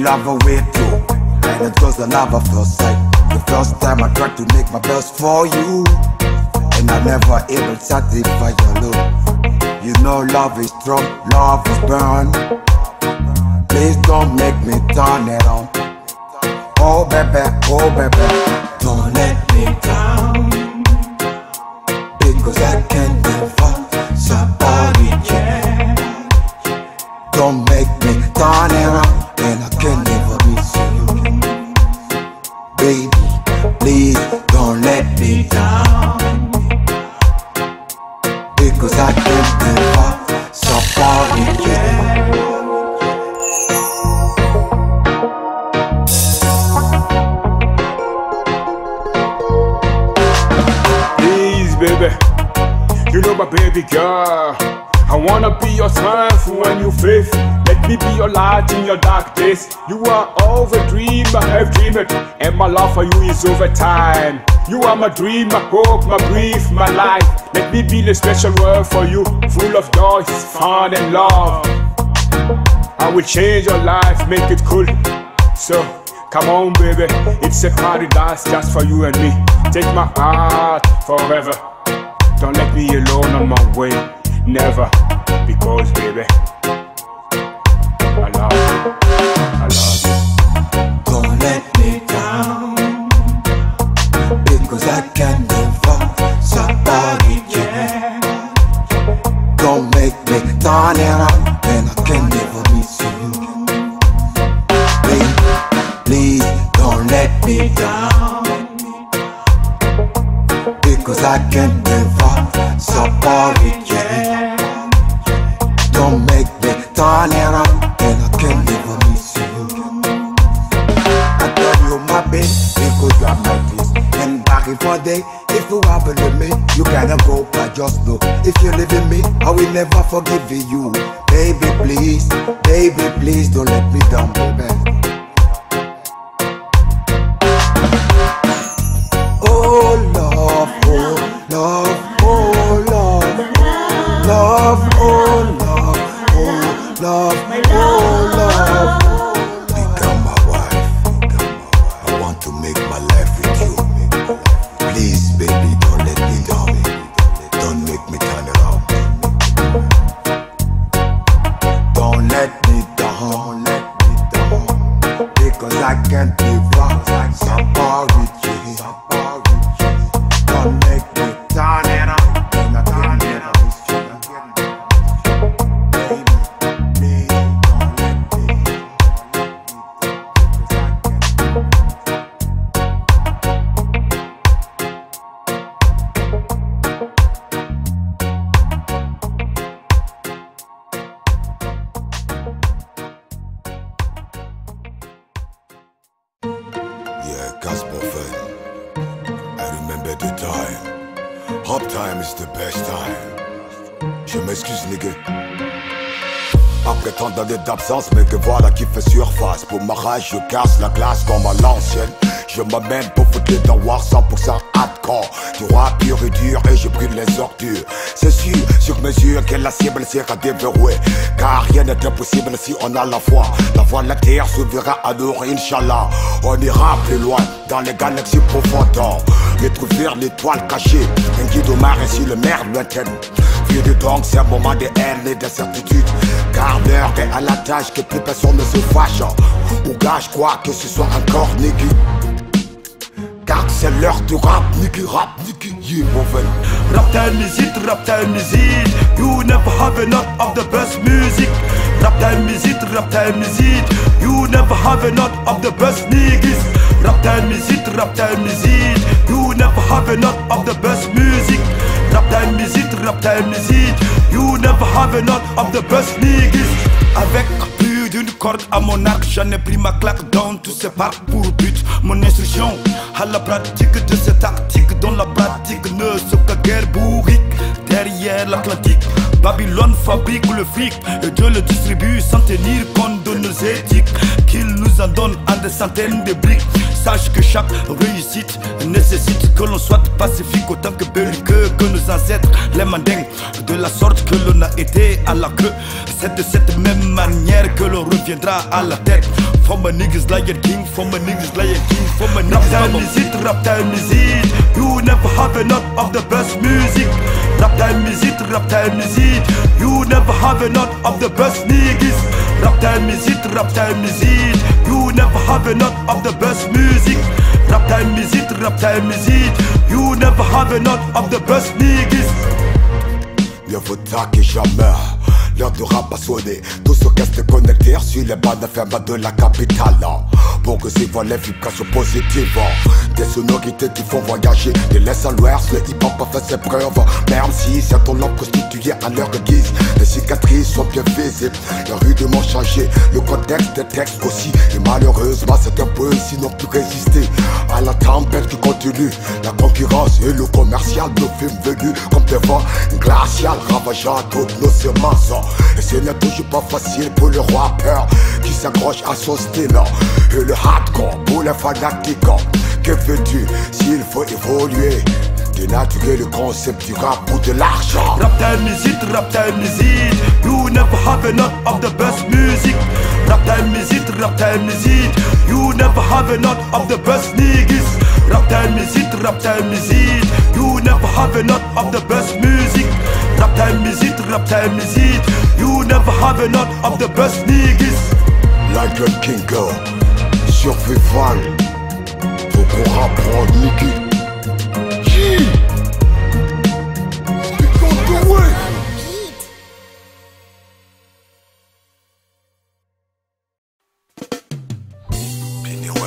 in love with you, and it was a love at first sight. The first time I tried to make my best for you, and I never able to satisfy your love. You know love is strong, love is burn. Please don't make me turn it on. Oh baby, don't let me down, because I can never support it. Don't make me turn around, and I can never miss you. Baby, please don't let me down, because I can never support it. Please, baby, you know my baby girl. I wanna be your strength when you faith. Let me be your light in your dark days. You are all the dream I have dreamed, and my love for you is over time. You are my dream, my hope, my brief, my life. Let me be the special word for you, full of joy, fun and love. I will change your life, make it cool. So come on baby, it's a paradise just for you and me. Take my heart forever. Don't let me alone on my way, never. Because baby, I love you, I love you. Don't let me down, because I can never support it. Don't make me turn around, and I can never miss you. Baby, please don't let me down, because I can never support it. Don't make me turn around, and I can never miss you. I tell you my babe, because you are my peace. And back in for day, if you have a limit, you cannot go, but just know if you live in me, I will never forgive you. Baby please, don't let me down, baby. Oh love, oh love, oh love, love, oh love, oh love, oh love. Become my wife. I want to make my life with you. Please, baby, don't let me down. Don't make me turn around. Don't let me down, because I can't live wrong. Support with you. Don't make me turn around, and I can't never miss you. Baby, please don't let me Yeah, Casper Fan. I remember the time. Hop time is the best time. Je m'excuse, nigga. Après tant d'années d'absence, mais que voilà qui fait surface. Pour ma rage, je casse la glace comme à l'ancienne. Je m'amène pour foutre les dents war 100% hardcore. Du rap pur et dur et je brûle les ordures. C'est sûr, sur mesure que la cible sera déverrouillée. Car rien n'est impossible si on a la foi. La voie de la terre s'ouvrira à nous, Inch'Allah. On ira plus loin dans les galaxies profondes. Retrouver l'étoile cachée, un guide au mar ainsi le mer lointaine. Vieux de donc c'est un moment de haine et d'incertitude. Car l'heure est à la tâche que plus personne ne se fâche. Ou gâche quoi que ce soit encore nigga. Car c'est l'heure du rap nigga, yeah mauvais. Rap time is it, you never have enough of the best music. Rap time is it, you never have enough of the best niggas. Rap time is it, you never have enough of the best music. Rap time is it, you never have enough of the best niggas. Avec plus d'une corde à mon arc, j'en ai pris ma claque dans tous ces parcs pour but. Mon instruction à la pratique de cette tactique, dont la pratique ne se que guerre bourrique. Derrière l'Atlantique, Babylone fabrique le fric et Dieu le distribue sans tenir compte de nos éthiques. Qu'il nous en donne en des centaines de briques. Sache que chaque réussite nécessite que l'on soit pacifique autant que belliqueux. que nos ancêtres, les mandingues, de la sorte que l'on a été à la queue. C'est de cette même manière que l'on reviendra à la tête. For my niggas Lion King, for my niggas Lion King, for my niggas Rap time is it, rap time is it. You never have enough of the best music. Rap time is it, rap time is it. You never have enough of the best niggas. Rap time is it, rap time is it. You never have enough of the best music. Rap time is it, rap time is it. You never have enough of the best niggas. Mieux vaut tard que jamais. L'heure de rap a sonné. Tous ceux qui restent connectés sur les bandes FM de la capitale. Pour que ces voix les vibrations positives. Des sonorités qui font voyager. Des laissent à l'ouest, le hip-hop a fait ses preuves. Même si certains l'ont constitué à leur guise. Les cicatrices sont bien visibles. Les rudiments changé. Le contexte des textes aussi. Et malheureusement, certains poésies n'ont plus résisté à la tempête qui continue. La concurrence et le commercial nos films venus comme des vents glaciales ravageant toutes nos semences. Et ce n'est toujours pas facile pour le rappeur qui s'accroche à son style. Et le hardcore pour les fanatiques. Que veux-tu s'il faut évoluer? Dénaturer le concept du rap pour de l'argent. Rap time is it, rap time is it. You never have enough of the best music. Rap time is it, rap time is it. You never have enough of the best niggas. Rap time is it, rap time is it. You never have enough of the best music. Rap time is it, rap time is it. You never have enough of the best niggas. Like a king girl, survival. Faut qu'on rapproche Nicky.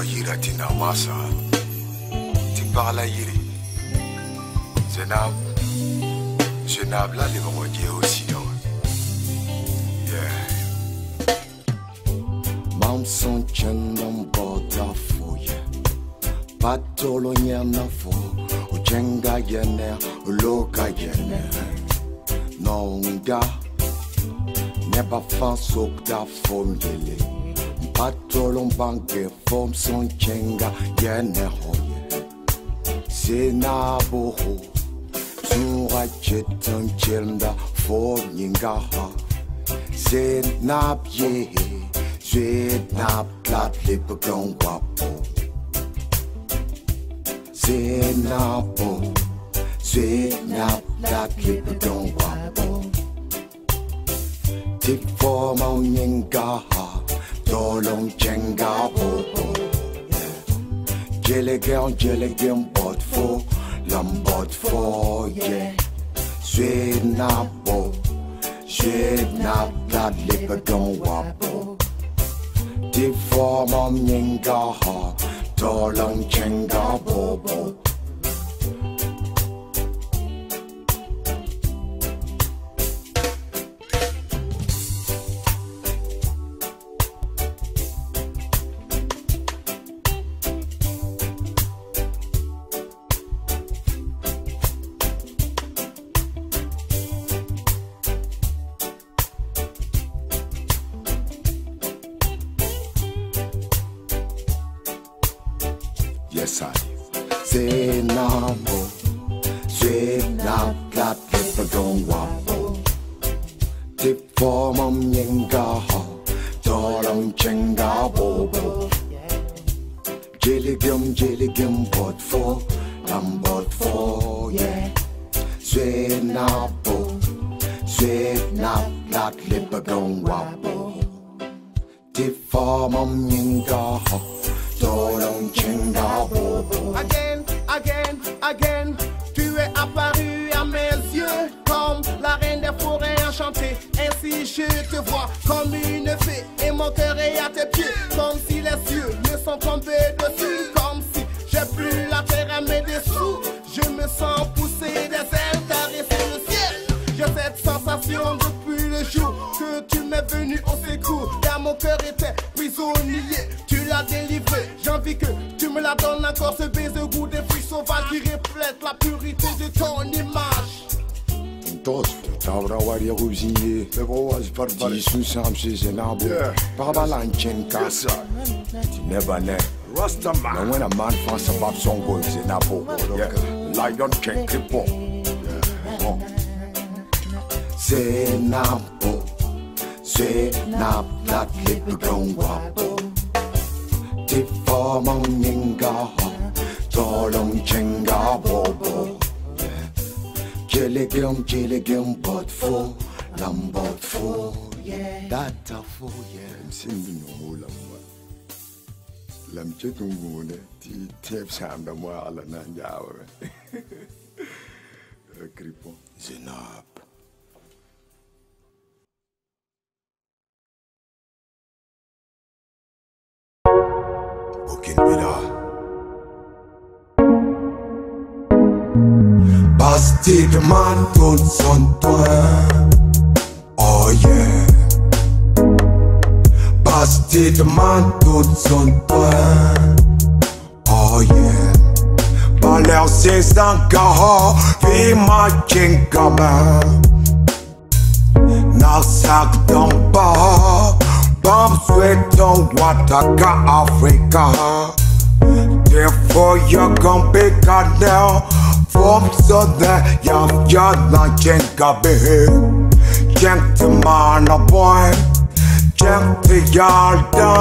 Yira tina masa Timbala yiri Zenab la limonye aussi yeah Mam son chendam bota foye Patolo nyana fo Ujenga yene Uloka yene Nonga Neba fan sok da fom yele Patolon banke form son chenga yene hoye Sena boho Tura chetan chelmda form yinga ha Sena pye Sena plat lipagon wapo Sena bo Sena plat lipagon wapo Tip form on yinga ha Dolong chenga bobo Jellegem bot fo Lambot fo yeah Sweet na bo Sweet na plat lipagon wabo Deep form on yinga ha Dolong chenga bobo Yes, I say now, say now, plat lipagon wabo. Tip form on yinga ha, dolong chenga bobo. Jellegem bot for, lambot for, yeah. Say now, say now, plat lipagon wabo. Tip form on yinga ha. Again, tu es apparu à mes yeux comme la reine des forêts enchantée. Ainsi je te vois comme une fée et mon cœur est à tes pieds. Comme si les cieux me sont tombés dessus, comme si j'ai plus la terre à mes dessous. Je me sens pousser des ailes, caresser le ciel. J'ai cette sensation depuis le jour que tu m'es venu au secours. Car mon cœur était prisonnier, tu l'as délivré. J'ai envie que tu me la donnes encore, ce baiser au goût des fruits sauvages qui reflète la purité de ton image. Todos, tabra waria ruzinye. Tisu samse zenabo. Parabalanchen kasa. Tinebane. Rastaman. Now when a man finds a bad song going zenabo. Lion King Kripo. grippant. C'est napo, c'est nap la clip gongwapo. Tip for moninga, tolong chenga bobo. Killigum, but full, lambot full, yeah. That a full, yeah. I'm singing no more lamba. Lam chetungu ti tep sam da mo ala nan jawe. Grippant. Zinab. Aucune bida. Bastide man tourne son toit. Oh yeah. Bastide man tourne son toit. Oh yeah. Balère c'est un gars, vie ma chingaman. Narsak d'en bas, bam souhaitant Wataka Africa. Therefore you're gonna be got now. From so that you're not chingabe. Chink to man a boy. Chink to yarda.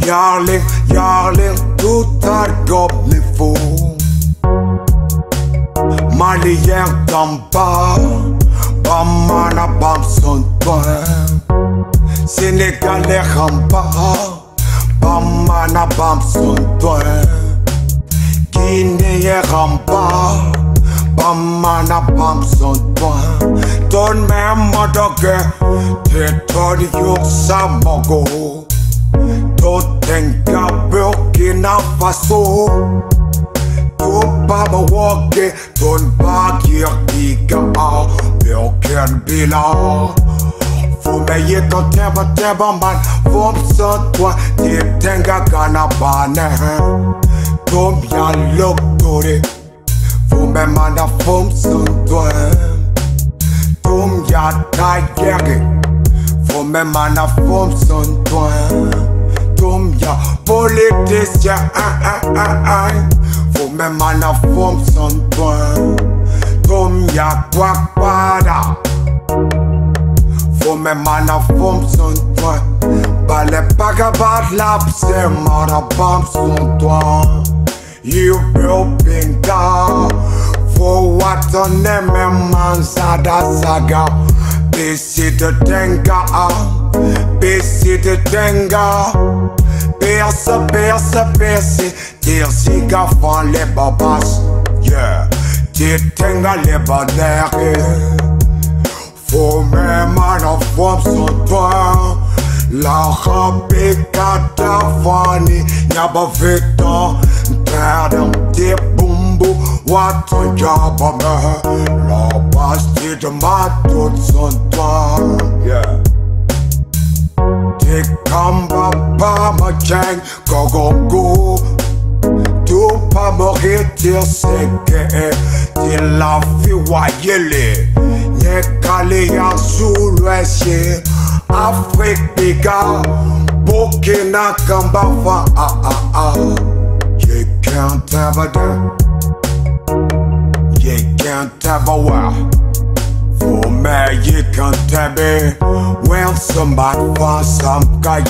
Yarling, tout a goblin fou. Malien Gamba, Bamana Bam son toit. Sénégalais Ramba, Bamana Bam son toit. Guinéen Ramba, Bamana Bam son toit. Ton même modogue, te ton yur samogo. Totenga Burkina Faso. Baba Wogge, Don Bagir Diga, Burkin Bila. Faut meiller ton teba man, faut me toi, Tenga Gana Bane. Tom ya l'octore, faut me mana faut me toi. Tom ya taillere, faut me mana faut me toi. Tom ya politicien, faut même en a forme son point. Tom ya kwakwada. Faut même en a forme son point. Balè pagabat lap c'est marabam son toit. You pinga. Faut watone même manzada saga. Bisi de tenga. Bisi de tenga. Perce, tirsi gafan les babas, yeah, tenga les banères. Faut même en forme son toit, la rampe katafani, nyaba vetan, perdant des bumbo, what on job la bastille de ma toute son toit, yeah. Kamba pa ma chang gogongo. Tu pas mourir c'est que tu la fi wayele. Nye kale ya sous l'ouest. Afrique biga. Burkina Kamba fa You can't have a You can't have a war. For me, you can't tell me when somebody wants some guy.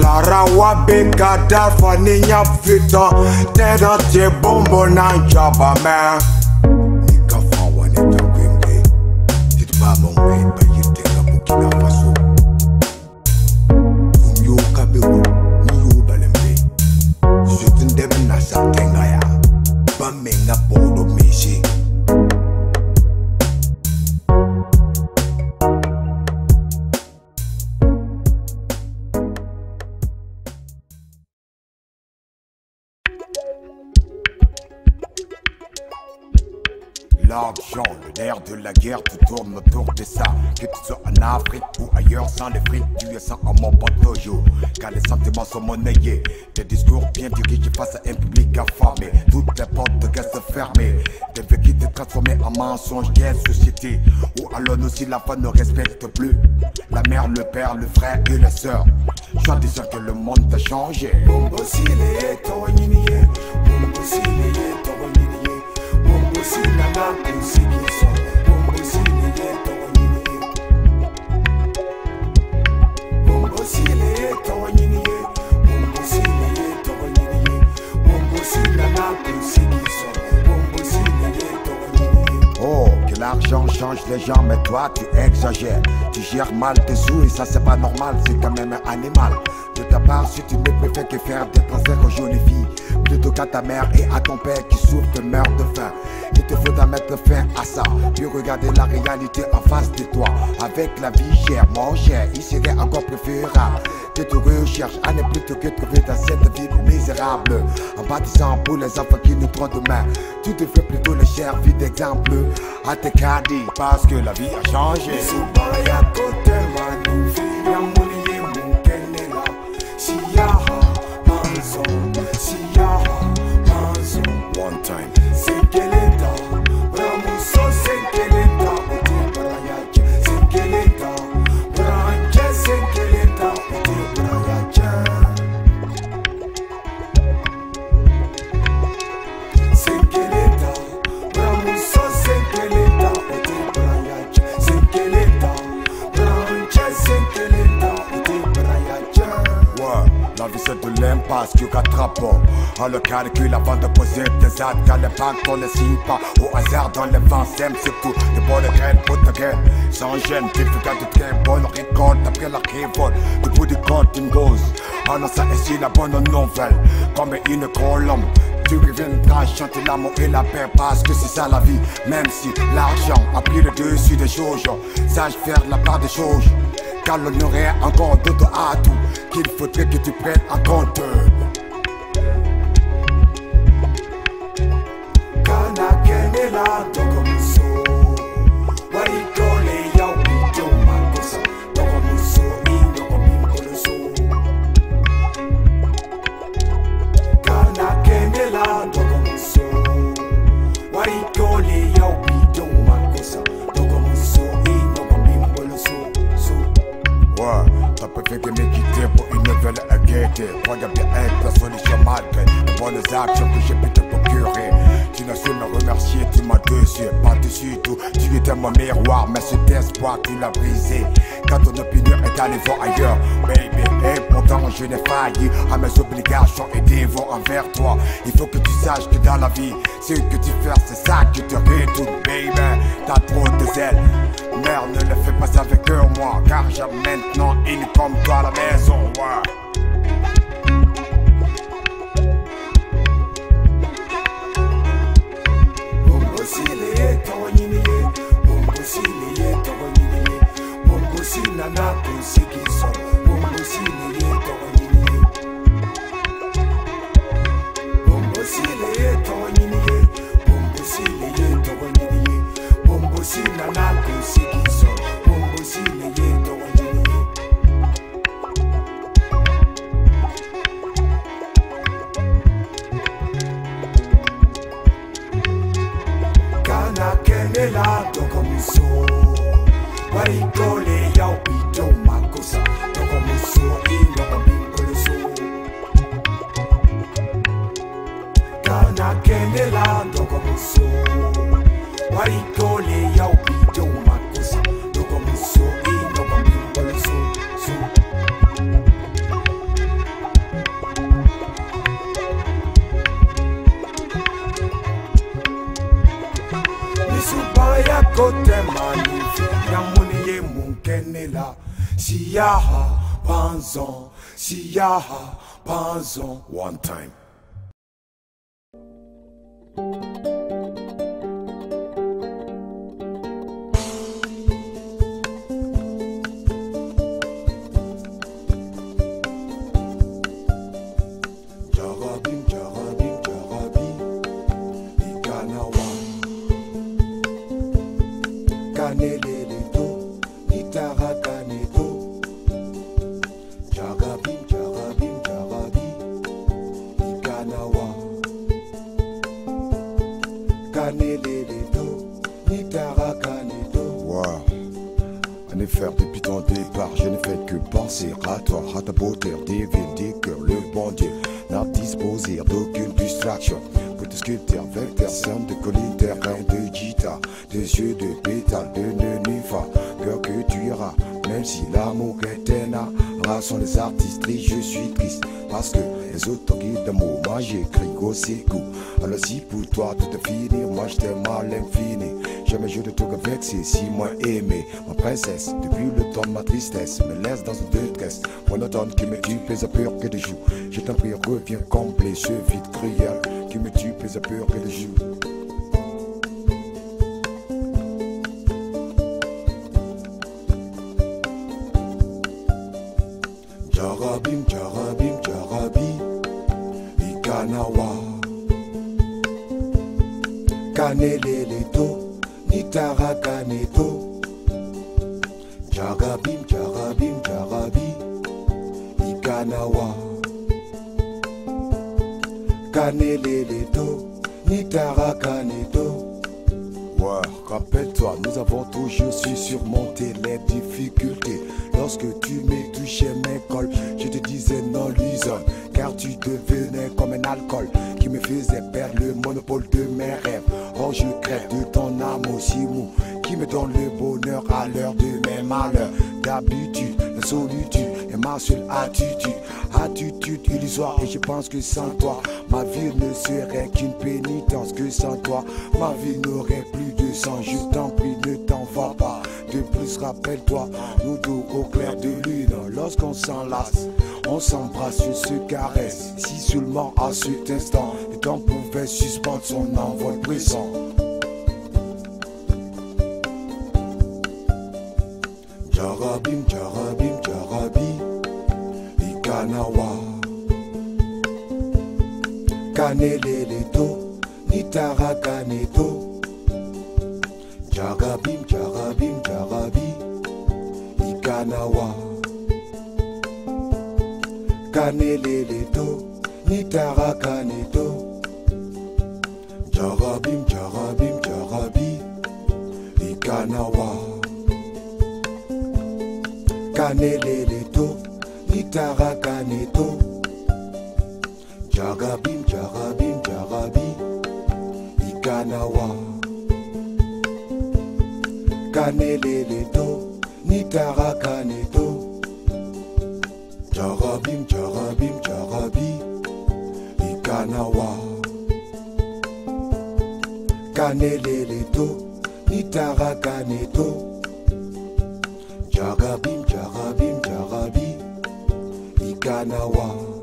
La rawa beka da fani ya fita. Tena te bombo na jaba man. Nika fawa ne ta wimbe. Tit ba mongwe ba yite ka Burkina Faso. Yo kabewo ni yo balembe. Sutun debe na sa tenga ya. Ba menga bodo meshi. L'argent, le nerf de la guerre, tout tourne autour de ça. Que tu sois en Afrique ou ailleurs, sans les frics, tu es sans un mon potojo. Car les sentiments sont monnayés. Des discours bien dirigés face à un public affamé. Toutes les portes restent fermées. Des vœux qui te transforment en mensonges des sociétés. Où alors aussi la femme ne respecte plus la mère, le père, le frère et la sœur. Soit disant que le monde a changé. Bombo sile, tawanyiniye. Bombo sile, tawanyiniye. Bombo sile, L'argent change les gens, mais toi tu exagères. Tu gères mal tes sous et ça c'est pas normal, c'est quand même un animal. De ta part, si tu ne préfères que faire des transferts aux jolies filles, plutôt qu'à ta mère et à ton père qui souffre de meurt de faim. Il te faudra mettre fin à ça, puis regarder la réalité en face de toi. Avec la vie chère, mon cher, il serait encore préférable que tu recherches à ne plutôt que trouver dans cette vie misérable. En bâtissant pour les enfants qui nous tront demain, tu te fais plutôt les chères vies d'exemple à tes caddies, parce que la vie a changé. One time. La vie c'est de l'impasse qui rattrape. On le calcule avant de poser tes actes. Car les pactes on ne signe pas au hasard dans les vents. Sème surtout de bonnes graines pour ta graine. Sans gêne, tu fais de très bonnes récoltes après la révolte. Du bout du compte une dose. Annonce ainsi la bonne nouvelle. Comme une colombe, tu reviendras chanter l'amour et la paix. Parce que c'est ça la vie. Même si l'argent a pris le dessus des choses, sache faire la part des choses. Car l'on aurait encore d'autres atouts qu'il faudrait que tu prennes en compte. T'as préféré me quitter pour une nouvelle gaieté. Crois bien être la solution malgré les bonnes actions que j'ai pu te procurer. Tu n'as su me remercier, tu m'as dessus, pas dessus tout. Tu étais mon miroir, mais cet espoir tu l'as brisé. Quand ton opinion est allée voir ailleurs, baby. Et pourtant je n'ai failli à mes obligations et dévots envers toi. Il faut que tu saches que dans la vie, ce que tu fais c'est ça qui te retourne, baby. T'as trop de zèle, merde ne le fais pas avec eux moi. Car j'ai maintenant une comme toi à la maison, ouais. One time. Wow, on est faire des ton départ, je ne fais que penser à toi, à ta beauté divine, des cœurs, le bon Dieu n'a disposé d'aucune distraction pour te sculpter avec des sons de collider, de guitare, des yeux de pétales, de nénuphar, cœur que tu iras, même si l'amour est éternel. Sont les artistes tristes, je suis triste parce que les autres guides d'amour, moi j'écris au secours. Alors si pour toi tout est fini, moi je t'aime à l'infini. Jamais je ne te avec c'est si moins aimé. Ma princesse, depuis le temps de ma tristesse, me laisse dans une détresse monotone qui me tue, plus à peur que de jour. Je t'en prie, reviens combler ce vide cruel qui me tue, plus à peur que de jour. Jarabim, jarabim, jarabi, Ikanawa. Kaneleleto, Nitara kaneto. Jarabim, jarabim, jarabi, Ikanawa. Kaneleleto, Nitara kaneto. Ouais, rappelle-toi, nous avons toujours su surmonter les difficultés. Lorsque tu me touchais mes cols, je te disais non Luison, car tu devenais comme un alcool qui me faisait perdre le monopole de mes rêves. Oh, je crève de ton amour si mou, qui me donne le bonheur à l'heure de mes malheurs. D'habitude, la solitude est ma seule attitude, attitude illusoire. Et je pense que sans toi, ma vie ne serait qu'une pénitence. Que sans toi, ma vie n'aurait plus de sens. Je t'en prie, ne t'en va pas. De plus, rappelle-toi, nous deux au clair de lune. Lorsqu'on s'enlace, on s'embrasse, je se caresse. Si seulement à cet instant, le temps pouvait suspendre son envol pressant. Jarabim, jarabim, jarabi, Ikanawa. Kaneleleto, Nitara kaneto. Jarabim, jarabim, jarabi, Ikanawa. Kaneleleto, Nitara kaneto. Jarabim, jarabim, jarabi, Ikanawa. Kaneleleto, Nitara kaneto. Jarabim, jarabim, jarabi, Ikanawa. Kaneleleto, Nitara kaneto. Jarabim, jarabim, jarabi, Ikanawa. Kaneleleto, Nitara kaneto. Jarabim, jarabim, jarabi, Ikanawa.